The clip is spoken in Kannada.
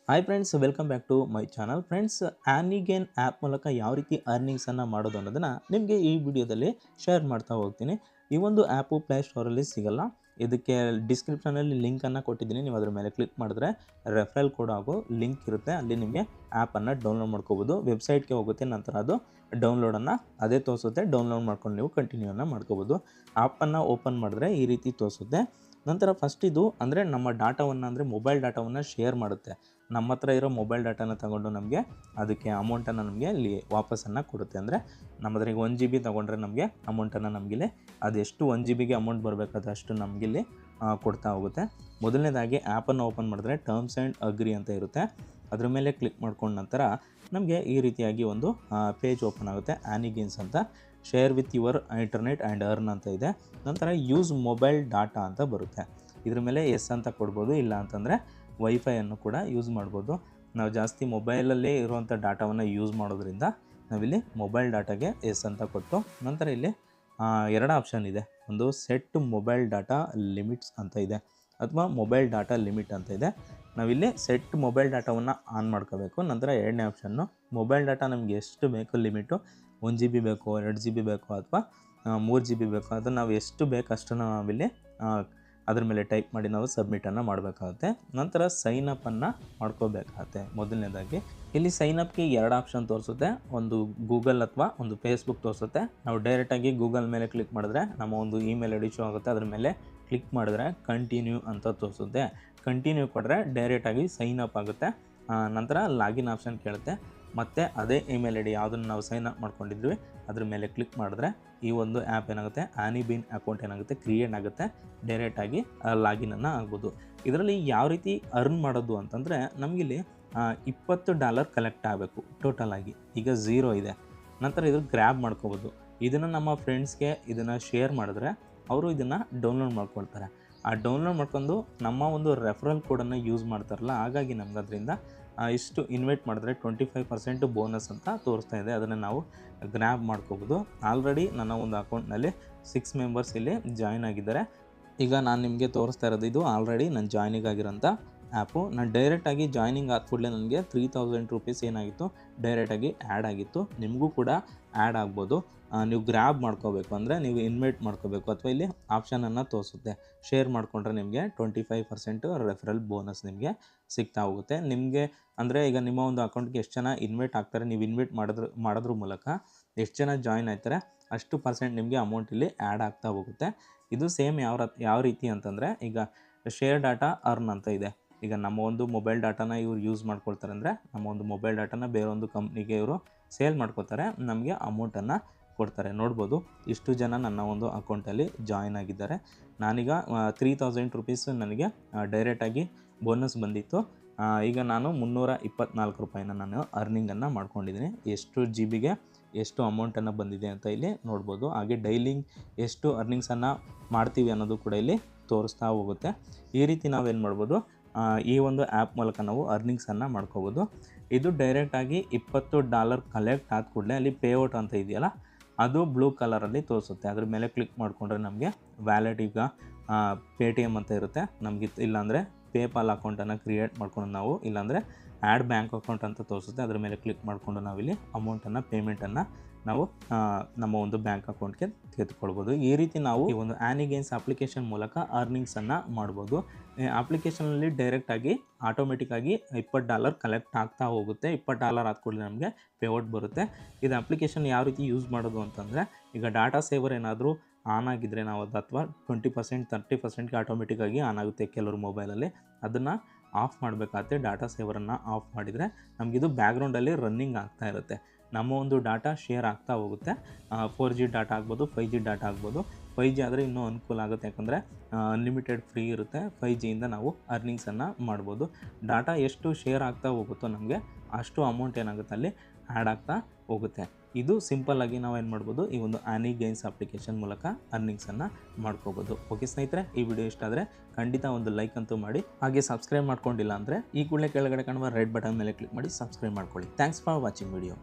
Hi friends, welcome back to my channel. Friends, ಆ್ಯನಿಗೇನ್ ಆ್ಯಪ್ ಮೂಲಕ ಯಾವ ರೀತಿ ಅರ್ನಿಂಗ್ಸನ್ನು ಮಾಡೋದು ಅನ್ನೋದನ್ನು ನಿಮಗೆ ಈ ವಿಡಿಯೋದಲ್ಲಿ ಶೇರ್ ಮಾಡ್ತಾ ಹೋಗ್ತೀನಿ. ಈ ಒಂದು ಆ್ಯಪು ಪ್ಲೇಸ್ಟೋರಲ್ಲಿ ಸಿಗಲ್ಲ. ಇದಕ್ಕೆ ಡಿಸ್ಕ್ರಿಪ್ಷನಲ್ಲಿ ಲಿಂಕನ್ನು ಕೊಟ್ಟಿದ್ದೀನಿ. ನೀವು ಅದರ ಮೇಲೆ ಕ್ಲಿಕ್ ಮಾಡಿದ್ರೆ ರೆಫರಲ್ ಕೋಡ್ ಆಗೋ ಲಿಂಕ್ ಇರುತ್ತೆ. ಅಲ್ಲಿ ನಿಮಗೆ ಆ್ಯಪನ್ನು ಡೌನ್ಲೋಡ್ ಮಾಡ್ಕೋಬೋದು. ವೆಬ್ಸೈಟ್ಗೆ ಹೋಗುತ್ತೆ, ನಂತರ ಅದು ಡೌನ್ಲೋಡನ್ನು ಅದೇ ತೋರಿಸುತ್ತೆ. ಡೌನ್ಲೋಡ್ ಮಾಡ್ಕೊಂಡು ನೀವು ಕಂಟಿನ್ಯೂವನ್ನು ಮಾಡ್ಕೋಬೋದು. ಆ್ಯಪನ್ನು ಓಪನ್ ಮಾಡಿದ್ರೆ ಈ ರೀತಿ ತೋರಿಸುತ್ತೆ. ನಂತರ ಫಸ್ಟ್ ಇದು ಅಂದರೆ ನಮ್ಮ ಡಾಟಾವನ್ನು ಅಂದರೆ ಮೊಬೈಲ್ ಡಾಟಾವನ್ನು ಶೇರ್ ಮಾಡುತ್ತೆ. ನಮ್ಮ ಹತ್ರ ಇರೋ ಮೊಬೈಲ್ ಡಾಟಾನ ತಗೊಂಡು ನಮಗೆ ಅದಕ್ಕೆ ಅಮೌಂಟನ್ನು ನಮಗೆ ಇಲ್ಲಿ ವಾಪಸ್ಸನ್ನು ಕೊಡುತ್ತೆ. ಅಂದರೆ ನಮ್ಮ ಹತ್ರ ಈಗ 1 GB ತೊಗೊಂಡ್ರೆ ನಮಗೆ ಅಮೌಂಟನ್ನು ನಮಗಿಲ್ಲಿ ಅದೆಷ್ಟು 1 GBಗೆ ಅಮೌಂಟ್ ಬರಬೇಕಾದ್ರೆ ಅಷ್ಟು ನಮಗಿಲ್ಲಿ ಕೊಡ್ತಾ ಹೋಗುತ್ತೆ. ಮೊದಲನೇದಾಗಿ ಆ್ಯಪನ್ನು ಓಪನ್ ಮಾಡಿದ್ರೆ ಟರ್ಮ್ಸ್ ಆ್ಯಂಡ್ ಅಗ್ರಿ ಅಂತ ಇರುತ್ತೆ. ಅದ್ರ ಮೇಲೆ ಕ್ಲಿಕ್ ಮಾಡ್ಕೊಂಡ ನಂತರ ನಮಗೆ ಈ ರೀತಿಯಾಗಿ ಒಂದು ಪೇಜ್ ಓಪನ್ ಆಗುತ್ತೆ. ಆ್ಯನಿಗೇನ್ಸ್ ಅಂತ share with your internet and earn ಅಂತ ಇದೆ. ನಂತರ ಯೂಸ್ ಮೊಬೈಲ್ ಡಾಟಾ ಅಂತ ಬರುತ್ತೆ. ಇದ್ರ ಮೇಲೆ ಎಸ್ ಅಂತ ಕೊಡ್ಬೋದು, ಇಲ್ಲ ಅಂತಂದರೆ ವೈಫೈಯನ್ನು ಕೂಡ ಯೂಸ್ ಮಾಡ್ಬೋದು. ನಾವು ಜಾಸ್ತಿ ಮೊಬೈಲಲ್ಲೇ ಇರುವಂಥ ಡಾಟಾವನ್ನು ಯೂಸ್ ಮಾಡೋದ್ರಿಂದ ನಾವಿಲ್ಲಿ ಮೊಬೈಲ್ ಡಾಟಾಗೆ ಎಸ್ ಅಂತ ಕೊಟ್ಟು ನಂತರ ಇಲ್ಲಿ 2 ಆಪ್ಷನ್ ಇದೆ. ಒಂದು ಸೆಟ್ ಮೊಬೈಲ್ ಡಾಟಾ ಲಿಮಿಟ್ಸ್ ಅಂತ ಇದೆ ಅಥವಾ ಮೊಬೈಲ್ ಡಾಟಾ ಲಿಮಿಟ್ ಅಂತ ಇದೆ. ನಾವಿಲ್ಲಿ ಸೆಟ್ ಮೊಬೈಲ್ ಡಾಟಾವನ್ನು ಆನ್ ಮಾಡ್ಕೋಬೇಕು. ನಂತರ 2ನೇ ಆಪ್ಷನ್ನು ಮೊಬೈಲ್ ಡಾಟಾ ನಮಗೆ ಎಷ್ಟು ಬೇಕು ಲಿಮಿಟು, 1 GB ಬೇಕೋ, 2 GB ಬೇಕೋ ಅಥವಾ 3 GB ಬೇಕೋ, ಅದನ್ನು ನಾವು ಎಷ್ಟು ಬೇಕು ಅಷ್ಟನ್ನು ನಾವಿಲ್ಲಿ ಅದ್ರ ಮೇಲೆ ಟೈಪ್ ಮಾಡಿ ನಾವು ಸಬ್ಮಿಟನ್ನು ಮಾಡಬೇಕಾಗುತ್ತೆ. ನಂತರ ಸೈನಪ್ಪನ್ನು ಮಾಡ್ಕೋಬೇಕಾಗುತ್ತೆ. ಮೊದಲನೇದಾಗಿ ಇಲ್ಲಿ ಸೈನಪ್ಗೆ 2 ಆಪ್ಷನ್ ತೋರಿಸುತ್ತೆ. ಒಂದು ಗೂಗಲ್ ಅಥವಾ ಒಂದು ಫೇಸ್ಬುಕ್ ತೋರಿಸುತ್ತೆ. ನಾವು ಡೈರೆಕ್ಟಾಗಿ ಗೂಗಲ್ ಮೇಲೆ ಕ್ಲಿಕ್ ಮಾಡಿದ್ರೆ ನಮ್ಮ ಒಂದು ಇಮೇಲ್ ಐ ಡಿ ಶೋ ಆಗುತ್ತೆ. ಅದ್ರ ಮೇಲೆ ಕ್ಲಿಕ್ ಮಾಡಿದ್ರೆ ಕಂಟಿನ್ಯೂ ಅಂತ ತೋರಿಸುತ್ತೆ. ಕಂಟಿನ್ಯೂ ಕೊಟ್ಟರೆ ಡೈರೆಕ್ಟಾಗಿ ಸೈನಪ್ ಆಗುತ್ತೆ. ನಂತರ ಲಾಗಿನ್ ಆಪ್ಷನ್ ಕೇಳುತ್ತೆ. ಮತ್ತು ಅದೇ ಇಮೇಲ್ ಐ ಡಿ ಯಾವುದನ್ನು ನಾವು ಸೈನ್ ಅಪ್ ಮಾಡ್ಕೊಂಡಿದ್ವಿ ಅದ್ರ ಮೇಲೆ ಕ್ಲಿಕ್ ಮಾಡಿದ್ರೆ ಈ ಒಂದು ಆ್ಯಪ್ ಏನಾಗುತ್ತೆ, ಆ್ಯನಿಬೀನ್ ಅಕೌಂಟ್ ಏನಾಗುತ್ತೆ ಕ್ರಿಯೇಟ್ ಆಗುತ್ತೆ. ಡೈರೆಕ್ಟಾಗಿ ಲಾಗಿನನ್ನು ಆಗ್ಬೋದು. ಇದರಲ್ಲಿ ಯಾವ ರೀತಿ ಅರ್ನ್ ಮಾಡೋದು ಅಂತಂದರೆ ನಮಗಿಲ್ಲಿ $20 ಕಲೆಕ್ಟ್ ಆಗಬೇಕು ಟೋಟಲಾಗಿ. ಈಗ 0 ಇದೆ. ನಂತರ ಇದು ಗ್ರ್ಯಾಬ್ ಮಾಡ್ಕೋಬೋದು. ಇದನ್ನು ನಮ್ಮ ಫ್ರೆಂಡ್ಸ್ಗೆ ಇದನ್ನು ಶೇರ್ ಮಾಡಿದ್ರೆ ಅವರು ಇದನ್ನು ಡೌನ್ಲೋಡ್ ಮಾಡ್ಕೊಳ್ತಾರೆ. ಆ ಡೌನ್ಲೋಡ್ ಮಾಡ್ಕೊಂಡು ನಮ್ಮ ಒಂದು ರೆಫರಲ್ ಕೋಡನ್ನು ಯೂಸ್ ಮಾಡ್ತಾರಲ್ಲ, ಹಾಗಾಗಿ ನಮ್ಗೆ ಅದರಿಂದ ಇಷ್ಟು ಇನ್ವೈಟ್ ಮಾಡಿದ್ರೆ 25% ಬೋನಸ್ ಅಂತ ತೋರಿಸ್ತಾ ಇದೆ. ಅದನ್ನು ನಾವು ಗ್ರ್ಯಾಬ್ ಮಾಡ್ಕೋಬೋದು. ಆಲ್ರೆಡಿ ನನ್ನ ಒಂದು ಅಕೌಂಟ್ನಲ್ಲಿ 6 ಮೆಂಬರ್ಸ್ ಇಲ್ಲಿ ಜಾಯ್ನ್ ಆಗಿದ್ದಾರೆ. ಈಗ ನಾನು ನಿಮಗೆ ತೋರಿಸ್ತಾ ಇರೋದು ಇದು ಆಲ್ರೆಡಿ ನಾನು ಜಾಯ್ನಿಂಗ್ ಆಗಿರೋಂಥ ಆ್ಯಪು. ನಾನು ಡೈರೆಕ್ಟಾಗಿ ಜಾಯ್ನಿಂಗ್ ಆದ ಕೂಡಲೇ ನನಗೆ 3000 ರೂಪೀಸ್ ಏನಾಗಿತ್ತು ಡೈರೆಕ್ಟಾಗಿ ಆ್ಯಡ್ ಆಗಿತ್ತು. ನಿಮಗೂ ಕೂಡ ಆ್ಯಡ್ ಆಗ್ಬೋದು. ನೀವು ಗ್ರ್ಯಾಬ್ ಮಾಡ್ಕೋಬೇಕು ಅಂದರೆ ನೀವು ಇನ್ವೈಟ್ ಮಾಡ್ಕೋಬೇಕು ಅಥವಾ ಇಲ್ಲಿ ಆಪ್ಷನನ್ನು ತೋರಿಸುತ್ತೆ. ಶೇರ್ ಮಾಡಿಕೊಂಡ್ರೆ ನಿಮಗೆ 25% ರೆಫರಲ್ ಬೋನಸ್ ನಿಮಗೆ ಸಿಗ್ತಾ ಹೋಗುತ್ತೆ. ನಿಮಗೆ ಅಂದರೆ ಈಗ ನಿಮ್ಮ ಒಂದು ಅಕೌಂಟ್ಗೆ ಎಷ್ಟು ಜನ ಇನ್ವೈಟ್ ಆಗ್ತಾರೆ, ನೀವು ಇನ್ವೈಟ್ ಮಾಡೋದ್ರ ಮೂಲಕ ಎಷ್ಟು ಜನ ಜಾಯ್ನ್ ಆಗ್ತಾರೆ ಅಷ್ಟು ಪರ್ಸೆಂಟ್ ನಿಮಗೆ ಅಮೌಂಟ್ ಇಲ್ಲಿ ಆ್ಯಡ್ ಆಗ್ತಾ ಹೋಗುತ್ತೆ. ಇದು ಸೇಮ್ ಯಾವ ರೀತಿ ಅಂತಂದರೆ ಈಗ ಶೇರ್ ಡಾಟಾ ಅರ್ನ್ ಅಂತ ಇದೆ. ಈಗ ನಮ್ಮ ಒಂದು ಮೊಬೈಲ್ ಡಾಟಾನ ಇವ್ರು ಯೂಸ್ ಮಾಡ್ಕೊಳ್ತಾರೆ ಅಂದರೆ ನಮ್ಮ ಒಂದು ಮೊಬೈಲ್ ಡಾಟಾನ ಬೇರೊಂದು ಕಂಪ್ನಿಗೆ ಇವರು ಸೇಲ್ ಮಾಡ್ಕೋತಾರೆ, ನಮಗೆ ಅಮೌಂಟನ್ನು ಕೊಡ್ತಾರೆ. ನೋಡ್ಬೋದು ಇಷ್ಟು ಜನ ನನ್ನ ಒಂದು ಅಕೌಂಟಲ್ಲಿ ಜಾಯ್ನ್ ಆಗಿದ್ದಾರೆ. ನಾನೀಗ 3000 ರೂಪೀಸ್ ನನಗೆ ಡೈರೆಕ್ಟಾಗಿ ಬೋನಸ್ ಬಂದಿತ್ತು. ಈಗ ನಾನು 324 ರೂಪಾಯಿನ ನಾನು ಅರ್ನಿಂಗನ್ನು ಮಾಡ್ಕೊಂಡಿದ್ದೀನಿ. ಎಷ್ಟು GBಗೆ ಎಷ್ಟು ಅಮೌಂಟನ್ನು ಬಂದಿದೆ ಅಂತ ಇಲ್ಲಿ ನೋಡ್ಬೋದು. ಹಾಗೆ ಡೈಲಿ ಎಷ್ಟು ಅರ್ನಿಂಗ್ಸನ್ನು ಮಾಡ್ತೀವಿ ಅನ್ನೋದು ಕೂಡ ಇಲ್ಲಿ ತೋರಿಸ್ತಾ ಹೋಗುತ್ತೆ. ಈ ರೀತಿ ನಾವೇನು ಮಾಡ್ಬೋದು, ಈ ಒಂದು ಆ್ಯಪ್ ಮೂಲಕ ನಾವು ಅರ್ನಿಂಗ್ಸನ್ನು ಮಾಡ್ಕೋಬೋದು. ಇದು ಡೈರೆಕ್ಟಾಗಿ $20 ಕಲೆಕ್ಟ್ ಆದ ಕೂಡಲೇ ಅಲ್ಲಿ ಪೇಔಟ್ ಅಂತ ಇದೆಯಲ್ಲ, ಅದು ಬ್ಲೂ ಕಲರಲ್ಲಿ ತೋರಿಸುತ್ತೆ. ಅದ್ರ ಮೇಲೆ ಕ್ಲಿಕ್ ಮಾಡಿಕೊಂಡ್ರೆ ನಮಗೆ ವ್ಯಾಲೆಟ್ ಈಗ ಪೇಟಿಎಮ್ ಅಂತ ಇರುತ್ತೆ ನಮಗೆ, ಇಲ್ಲಾಂದರೆ ಪೇಪಾಲ್ ಅಕೌಂಟನ್ನು ಕ್ರಿಯೇಟ್ ಮಾಡ್ಕೊಂಡು ನಾವು, ಇಲ್ಲಾಂದರೆ ಆ್ಯಡ್ ಬ್ಯಾಂಕ್ ಅಕೌಂಟ್ ಅಂತ ತೋರಿಸುತ್ತೆ. ಅದ್ರ ಮೇಲೆ ಕ್ಲಿಕ್ ಮಾಡಿಕೊಂಡು ನಾವಿಲ್ಲಿ ಅಮೌಂಟನ್ನು ಪೇಮೆಂಟನ್ನು ನಾವು ನಮ್ಮ ಒಂದು ಬ್ಯಾಂಕ್ ಅಕೌಂಟ್ಗೆ ತೆಗೆದುಕೊಳ್ಬೋದು. ಈ ರೀತಿ ನಾವು ಈ ಒಂದು ಆ್ಯನಿಗೇನ್ಸ್ ಅಪ್ಲಿಕೇಶನ್ ಮೂಲಕ ಅರ್ನಿಂಗ್ಸನ್ನು ಮಾಡ್ಬೋದು. ಅಪ್ಲಿಕೇಶನಲ್ಲಿ ಡೈರೆಕ್ಟಾಗಿ ಆಟೋಮೆಟಿಕ್ಕಾಗಿ $20 ಕಲೆಕ್ಟ್ ಆಗ್ತಾ ಹೋಗುತ್ತೆ. $20 ಆದ ಕೂಡಲೇ ನಮಗೆ ಪೇಔಟ್ ಬರುತ್ತೆ. ಇದು ಅಪ್ಲಿಕೇಶನ್ ಯಾವ ರೀತಿ ಯೂಸ್ ಮಾಡೋದು ಅಂತಂದರೆ, ಈಗ ಡಾಟಾ ಸೇವರ್ ಏನಾದರೂ ಆನ್ ಆಗಿದ್ದರೆ ನಾವು ಅದು ಅಥವಾ 20% 30%ಗೆ ಆಟೋಮೆಟಿಕ್ಕಾಗಿ ಆನ್ ಆಗುತ್ತೆ ಕೆಲವರು ಮೊಬೈಲಲ್ಲಿ. ಅದನ್ನು ಆಫ್ ಮಾಡಬೇಕಾಗುತ್ತೆ. ಡಾಟಾ ಸೇವರನ್ನು ಆಫ್ ಮಾಡಿದರೆ ನಮಗಿದು ಬ್ಯಾಕ್ಗ್ರೌಂಡಲ್ಲಿ ರನ್ನಿಂಗ್ ಆಗ್ತಾ ಇರುತ್ತೆ. ನಮ್ಮ ಒಂದು ಡಾಟಾ ಶೇರ್ ಆಗ್ತಾ ಹೋಗುತ್ತೆ. 4G ಡಾಟಾ ಆಗ್ಬೋದು, 5G ಡಾಟಾ ಆಗ್ಬೋದು. 5G ಆದರೆ ಇನ್ನೂ ಅನುಕೂಲ ಆಗುತ್ತೆ, ಯಾಕಂದರೆ ಅನ್ಲಿಮಿಟೆಡ್ ಫ್ರೀ ಇರುತ್ತೆ. 5Gಯಿಂದ ನಾವು ಅರ್ನಿಂಗ್ಸನ್ನು ಮಾಡ್ಬೋದು. ಡಾಟಾ ಎಷ್ಟು ಶೇರ್ ಆಗ್ತಾ ಹೋಗುತ್ತೋ ನಮಗೆ ಅಷ್ಟು ಅಮೌಂಟ್ ಏನಾಗುತ್ತೆ ಅಲ್ಲಿ ಆ್ಯಡ್ ಆಗ್ತಾ ಹೋಗುತ್ತೆ. ಇದು ಸಿಂಪಲ್ಲಾಗಿ ನಾವು ಏನು ಮಾಡ್ಬೋದು, ಈ ಒಂದು ಆ್ಯನಿಗೇನ್ಸ್ ಅಪ್ಲಿಕೇಶನ್ ಮೂಲಕ ಅರ್ನಿಂಗ್ಸನ್ನು ಮಾಡ್ಕೋಬೋದು. ಓಕೆ ಸ್ನೇಹಿತರೆ, ಈ ವಿಡಿಯೋ ಇಷ್ಟ ಆದರೆ ಖಂಡಿತ ಒಂದು ಲೈಕ್ ಅಂತೂ ಮಾಡಿ. ಹಾಗೆ ಸಬ್ಸ್ಕ್ರೈಬ್ ಮಾಡ್ಕೊಂಡಿಲ್ಲ ಅಂದರೆ ಈ ಕೂಡಲೇ ಕೆಳಗಡೆ ಕಾಣುವ ರೆಡ್ ಬಟನ್ ಮೇಲೆ ಕ್ಲಿಕ್ ಮಾಡಿ ಸಬ್ಸ್ಕ್ರೈಬ್ ಮಾಡ್ಕೊಳ್ಳಿ. Thanks for watching video.